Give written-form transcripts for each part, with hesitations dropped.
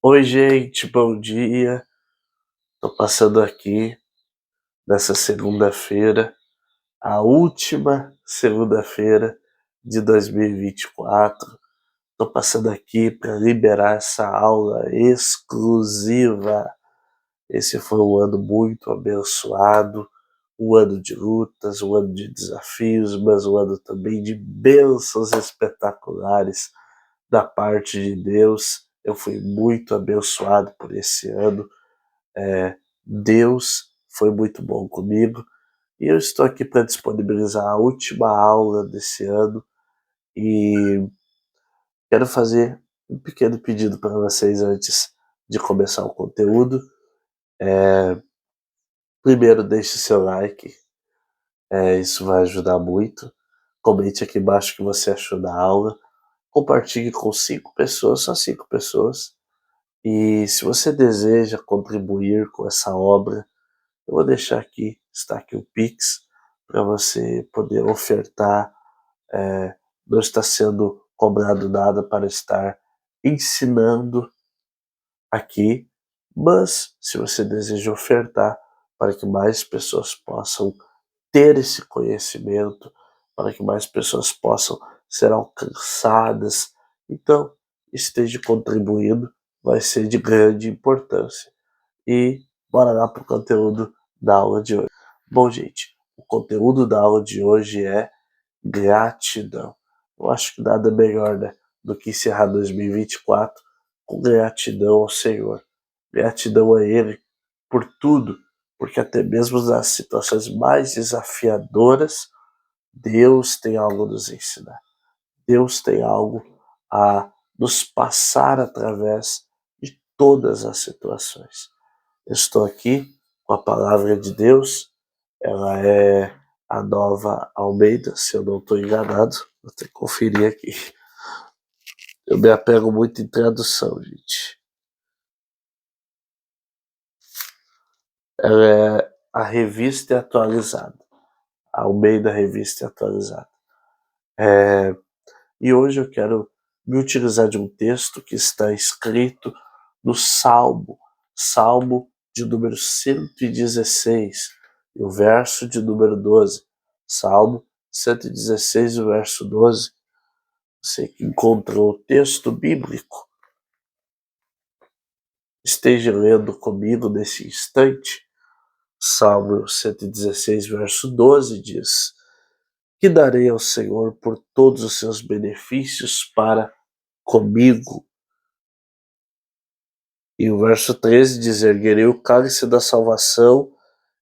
Oi, gente, bom dia. Tô passando aqui nessa segunda-feira, a última segunda-feira de 2024. Tô passando aqui para liberar essa aula exclusiva. Esse foi um ano muito abençoado, um ano de lutas, um ano de desafios, mas um ano também de bênçãos espetaculares da parte de Deus. Eu fui muito abençoado por esse ano. Deus foi muito bom comigo e eu estou aqui para disponibilizar a última aula desse ano e quero fazer um pequeno pedido para vocês antes de começar o conteúdo. Primeiro, deixe seu like, isso vai ajudar muito. Comente aqui embaixo o que você achou da aula. Compartilhe com 5 pessoas, só 5 pessoas. E se você deseja contribuir com essa obra, eu vou deixar aqui, está aqui o Pix, para você poder ofertar. Não está sendo cobrado nada para estar ensinando aqui, mas se você deseja ofertar para que mais pessoas possam ter esse conhecimento, para que mais pessoas possam ser alcançadas, então esteja contribuindo, vai ser de grande importância. E bora lá para o conteúdo da aula de hoje. Bom, gente, o conteúdo da aula de hoje é gratidão. Eu acho que nada melhor, né, do que encerrar 2024 com gratidão ao Senhor. Gratidão a Ele por tudo, porque até mesmo nas situações mais desafiadoras, Deus tem algo a nos ensinar. Deus tem algo a nos passar através de todas as situações. Eu estou aqui com a palavra de Deus, ela é a Nova Almeida, se eu não estou enganado, vou ter que conferir aqui. Eu me apego muito em tradução, gente. Ela é a revista atualizada, a Almeida Revista Atualizada. E hoje eu quero me utilizar de um texto que está escrito no Salmo de número 116, e o verso de número 12. Salmo 116, o verso 12. Você que encontrou o texto bíblico, esteja lendo comigo nesse instante. Salmo 116, verso 12 diz: Que darei ao Senhor por todos os seus benefícios para comigo? E o verso 13 diz: Erguerei o cálice da salvação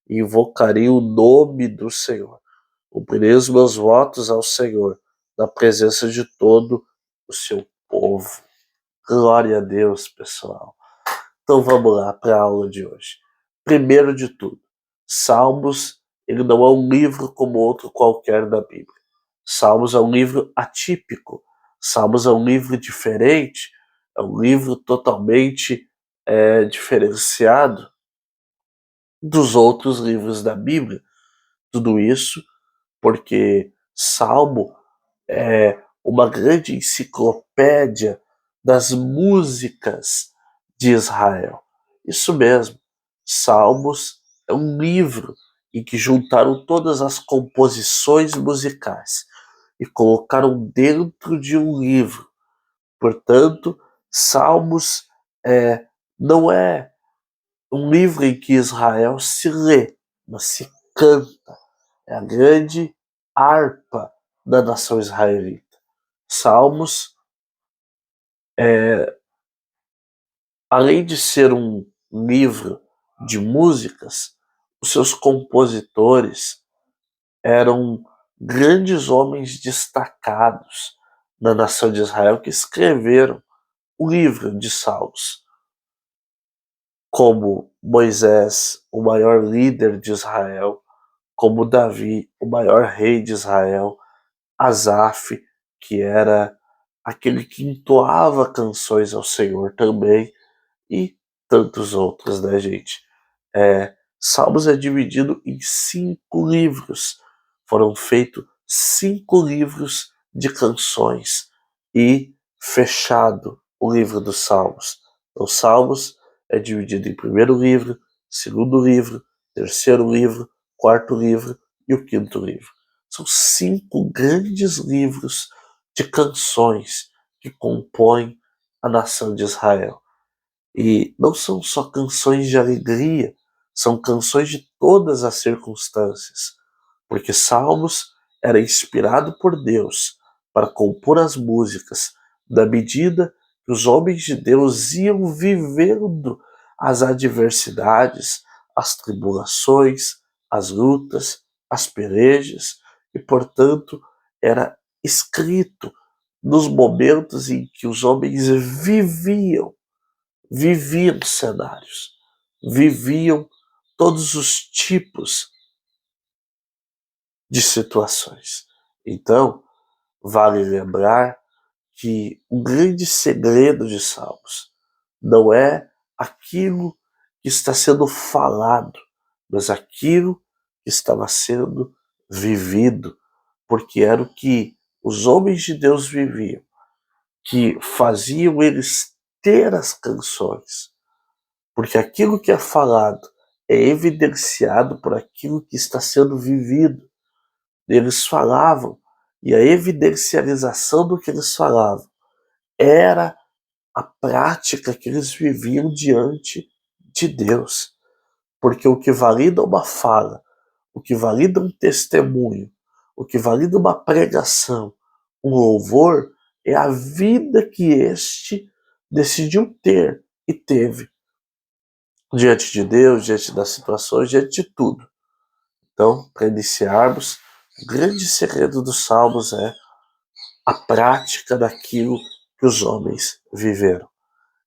e invocarei o nome do Senhor. Cumprirei os meus votos ao Senhor, na presença de todo o seu povo. Glória a Deus, pessoal. Então vamos lá para a aula de hoje. Primeiro de tudo, Salmos, ele não é um livro como outro qualquer da Bíblia. Salmos é um livro atípico. Salmos é um livro diferente. É um livro totalmente diferenciado dos outros livros da Bíblia. Tudo isso porque Salmo é uma grande enciclopédia das músicas de Israel. Isso mesmo, Salmos é um livro em que juntaram todas as composições musicais e colocaram dentro de um livro. Portanto, Salmos não é um livro em que Israel se lê, mas se canta. É a grande harpa da nação israelita. Salmos, além de ser um livro de músicas, os seus compositores eram grandes homens destacados na nação de Israel que escreveram o livro de Salmos, como Moisés, o maior líder de Israel, como Davi, o maior rei de Israel, Asaf, que era aquele que entoava canções ao Senhor também, e tantos outros, né, gente? Salmos é dividido em 5 livros. Foram feitos 5 livros de canções e fechado o livro dos Salmos. Os Salmos é dividido em primeiro livro, segundo livro, terceiro livro, quarto livro e o quinto livro. São 5 grandes livros de canções que compõem a nação de Israel. E não são só canções de alegria, são canções de todas as circunstâncias, porque Salmos era inspirado por Deus para compor as músicas da medida que os homens de Deus iam vivendo as adversidades, as tribulações, as lutas, as pelejas, e portanto era escrito nos momentos em que os homens viviam cenários, viviam todos os tipos de situações. Então, vale lembrar que o grande segredo de Salmos não é aquilo que está sendo falado, mas aquilo que estava sendo vivido, porque era o que os homens de Deus viviam, que faziam eles ter as canções, porque aquilo que é falado é evidenciado por aquilo que está sendo vivido. Eles falavam, e a evidencialização do que eles falavam era a prática que eles viviam diante de Deus. Porque o que valida uma fala, o que valida um testemunho, o que valida uma pregação, um louvor, é a vida que este decidiu ter e teve diante de Deus, diante das situações, diante de tudo. Então, para iniciarmos, o grande segredo dos Salmos é a prática daquilo que os homens viveram.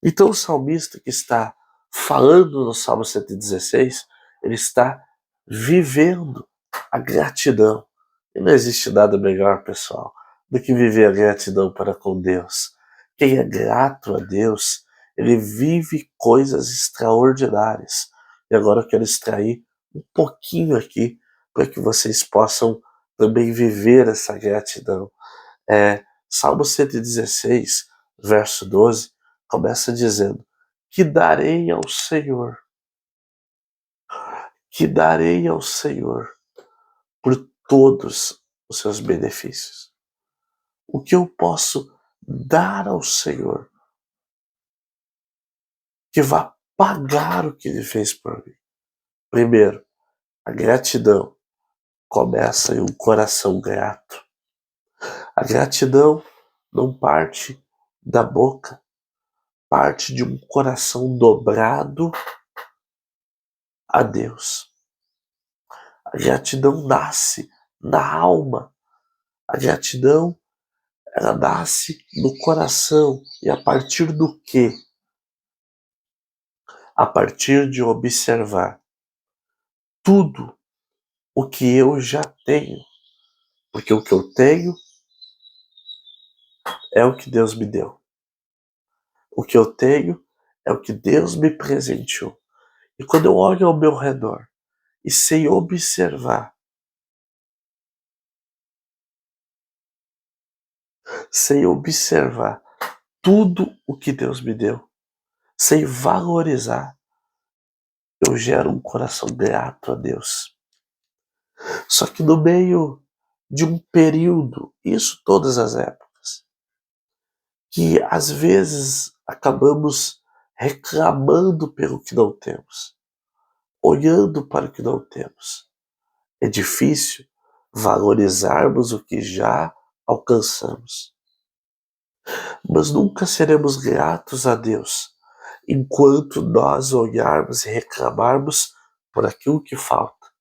Então, o salmista que está falando no Salmo 116, ele está vivendo a gratidão. E não existe nada melhor, pessoal, do que viver a gratidão para com Deus. Quem é grato a Deus, ele vive coisas extraordinárias. E agora eu quero extrair um pouquinho aqui para que vocês possam também viver essa gratidão. Salmo 116, verso 12, começa dizendo: que darei ao Senhor, que darei ao Senhor por todos os seus benefícios. O que eu posso dar ao Senhor que vá pagar o que ele fez por mim? Primeiro, a gratidão começa em um coração grato. A gratidão não parte da boca, parte de um coração dobrado a Deus. A gratidão nasce na alma. A gratidão, ela nasce no coração. E a partir do quê? A partir de observar tudo o que eu já tenho. Porque o que eu tenho é o que Deus me deu. O que eu tenho é o que Deus me presenteou. E quando eu olho ao meu redor e sei observar, tudo o que Deus me deu, sem valorizar, eu gero um coração grato a Deus. Só que no meio de um período, isso todas as épocas, que às vezes acabamos reclamando pelo que não temos, olhando para o que não temos. É difícil valorizarmos o que já alcançamos. Mas nunca seremos gratos a Deus enquanto nós olharmos e reclamarmos por aquilo que falta.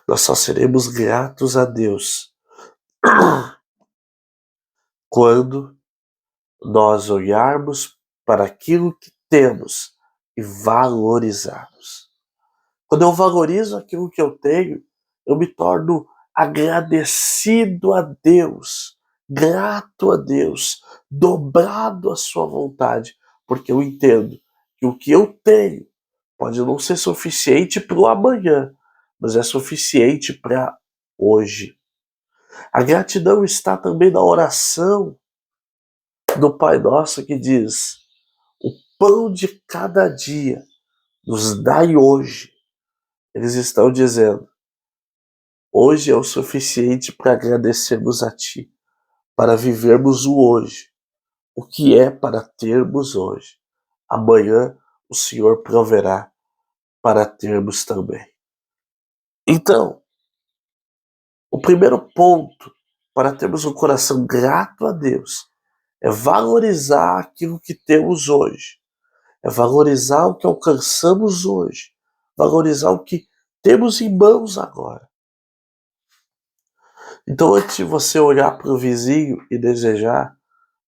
Nós só seremos gratos a Deus quando nós olharmos para aquilo que temos e valorizarmos. Quando eu valorizo aquilo que eu tenho, eu me torno agradecido a Deus, grato a Deus, dobrado à sua vontade, porque eu entendo que o que eu tenho pode não ser suficiente para o amanhã, mas é suficiente para hoje. A gratidão está também na oração do Pai Nosso que diz: o pão de cada dia nos dai hoje. Eles estão dizendo, hoje é o suficiente para agradecermos a Ti, para vivermos o hoje, o que é para termos hoje. Amanhã o Senhor proverá para termos também. Então, o primeiro ponto para termos um coração grato a Deus é valorizar aquilo que temos hoje, é valorizar o que alcançamos hoje, valorizar o que temos em mãos agora. Então, antes de você olhar para o vizinho e desejar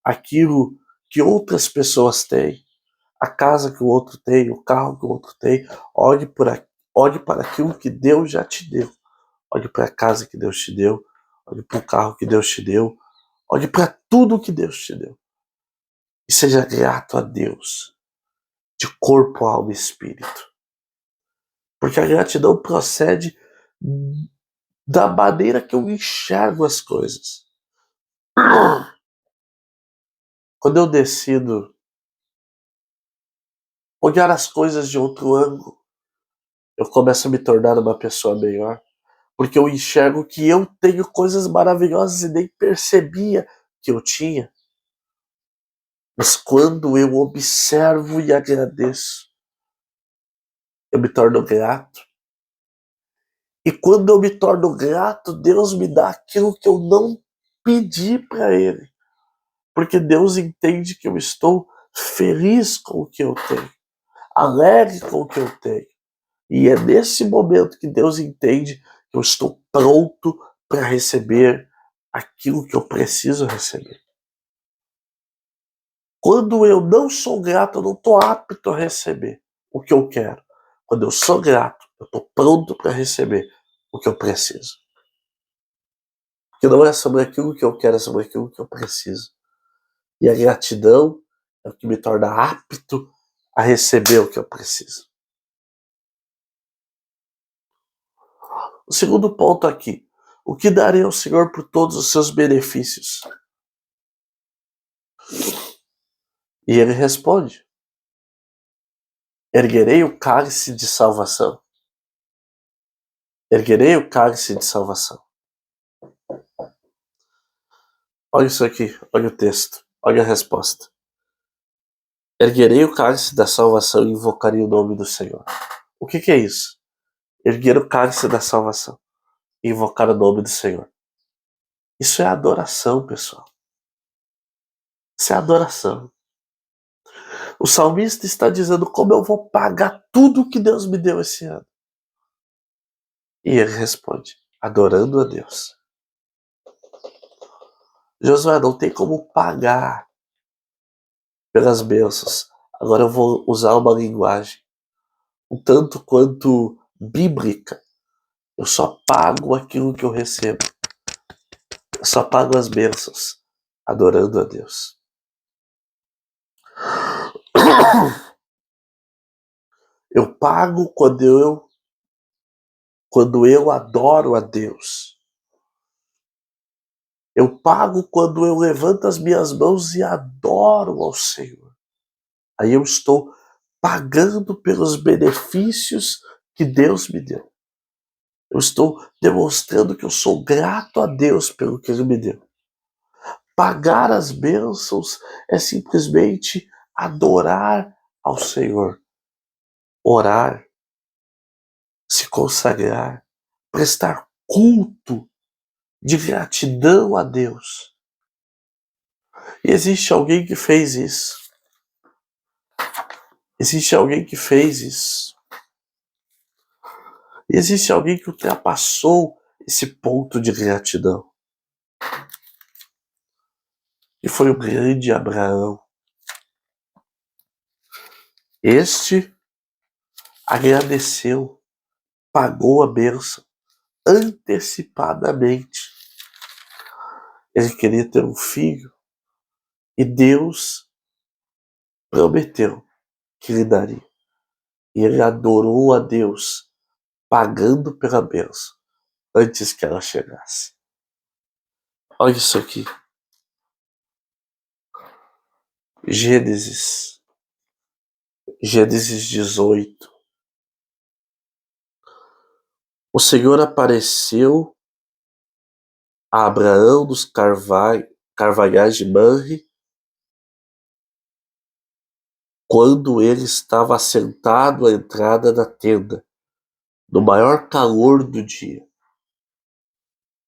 aquilo que outras pessoas têm, a casa que o outro tem, o carro que o outro tem, olhe para aquilo que Deus já te deu. Olhe para a casa que Deus te deu, olhe para o carro que Deus te deu, olhe para tudo que Deus te deu. E seja grato a Deus, de corpo, alma e espírito. Porque a gratidão procede da maneira que eu enxergo as coisas. Quando eu decido olhar as coisas de outro ângulo, eu começo a me tornar uma pessoa melhor. Porque eu enxergo que eu tenho coisas maravilhosas e nem percebia que eu tinha. Mas quando eu observo e agradeço, eu me torno grato. E quando eu me torno grato, Deus me dá aquilo que eu não pedi para Ele. Porque Deus entende que eu estou feliz com o que eu tenho, alegre com o que eu tenho. E é nesse momento que Deus entende que eu estou pronto para receber aquilo que eu preciso receber. Quando eu não sou grato, eu não estou apto a receber o que eu quero. Quando eu sou grato, eu estou pronto para receber o que eu preciso. Porque não é sobre aquilo que eu quero, é sobre aquilo que eu preciso. E a gratidão é o que me torna apto a receber o que eu preciso. O segundo ponto aqui. O que darei ao Senhor por todos os seus benefícios? E ele responde: erguerei o cálice de salvação. Erguerei o cálice de salvação. Olha isso aqui, olha o texto, olha a resposta. Erguerei o cálice da salvação e invocarei o nome do Senhor. O que é isso? Erguer o cálice da salvação e invocar o nome do Senhor. Isso é adoração, pessoal. Isso é adoração. O salmista está dizendo como eu vou pagar tudo que Deus me deu esse ano. E ele responde, adorando a Deus. Josué, não tem como pagar pelas bênçãos. Agora eu vou usar uma linguagem um tanto quanto bíblica. Eu só pago aquilo que eu recebo. Eu só pago as bênçãos, adorando a Deus. Eu pago quando eu adoro a Deus. Eu pago quando eu levanto as minhas mãos e adoro ao Senhor. Aí eu estou pagando pelos benefícios que Deus me deu. Eu estou demonstrando que eu sou grato a Deus pelo que Ele me deu. Pagar as bênçãos é simplesmente adorar ao Senhor, orar, se consagrar, prestar culto de gratidão a Deus. E existe alguém que fez isso. Existe alguém que fez isso. E existe alguém que ultrapassou esse ponto de gratidão. E foi o grande Abraão. Este agradeceu, pagou a bênção antecipadamente. Ele queria ter um filho e Deus prometeu que lhe daria. E ele adorou a Deus, pagando pela bênção antes que ela chegasse. Olha isso aqui. Gênesis Gênesis 18. O Senhor apareceu a Abraão dos carvalhais de Manre, quando ele estava assentado à entrada da tenda, no maior calor do dia.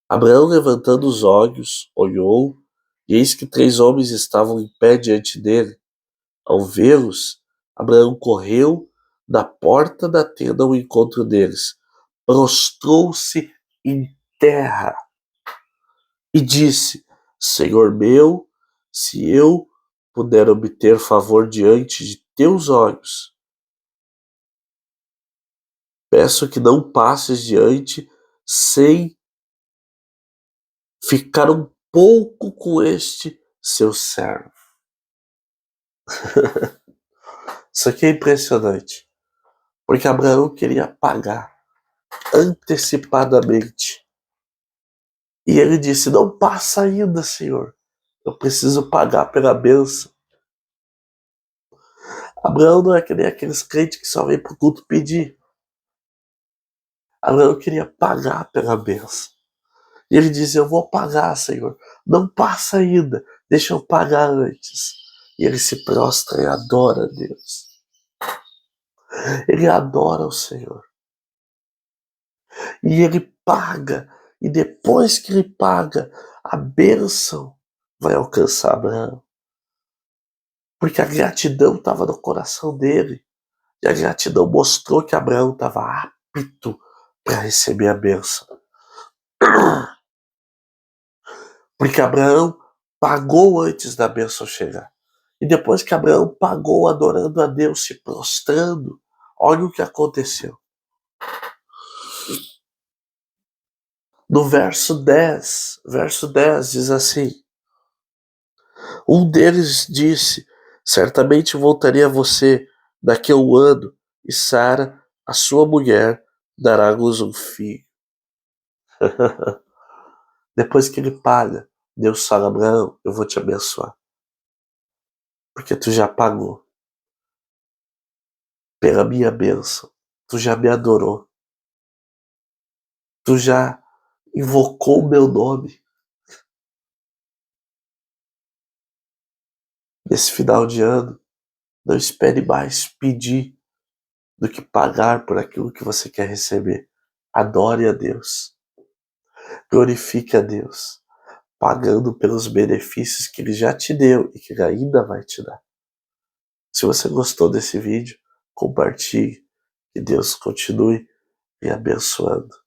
Abraão, levantando os olhos, olhou, e eis que 3 homens estavam em pé diante dele. Ao vê-los, Abraão correu da porta da tenda ao encontro deles, prostrou-se em terra e disse: Senhor meu, se eu puder obter favor diante de teus olhos, peço que não passes diante sem ficar um pouco com este seu servo. Isso aqui é impressionante, porque Abraão queria pagar antecipadamente. E ele disse: não passa ainda, Senhor, eu preciso pagar pela bênção. Abraão não é que nem aqueles crentes que só vêm pro culto pedir. Abraão queria pagar pela bênção. E ele diz: eu vou pagar, Senhor, não passa ainda, deixa eu pagar antes. E ele se prostra e adora a Deus. Ele adora o Senhor. E ele paga, e depois que ele paga, a bênção vai alcançar Abraão. Porque a gratidão estava no coração dele. E a gratidão mostrou que Abraão estava apto para receber a bênção. Porque Abraão pagou antes da bênção chegar. E depois que Abraão pagou adorando a Deus, se prostrando, olha o que aconteceu. No verso 10 diz assim: um deles disse: certamente voltarei a você daqui a um ano, e Sara, a sua mulher, dará à luz um filho. Depois que ele paga, Deus fala: Abraão, eu vou te abençoar, porque tu já pagou pela minha bênção, tu já me adorou, tu já invocou o meu nome. Nesse final de ano, não espere mais pedir do que pagar por aquilo que você quer receber. Adore a Deus, glorifique a Deus, pagando pelos benefícios que Ele já te deu e que Ele ainda vai te dar. Se você gostou desse vídeo, compartilhe. Que Deus continue me abençoando.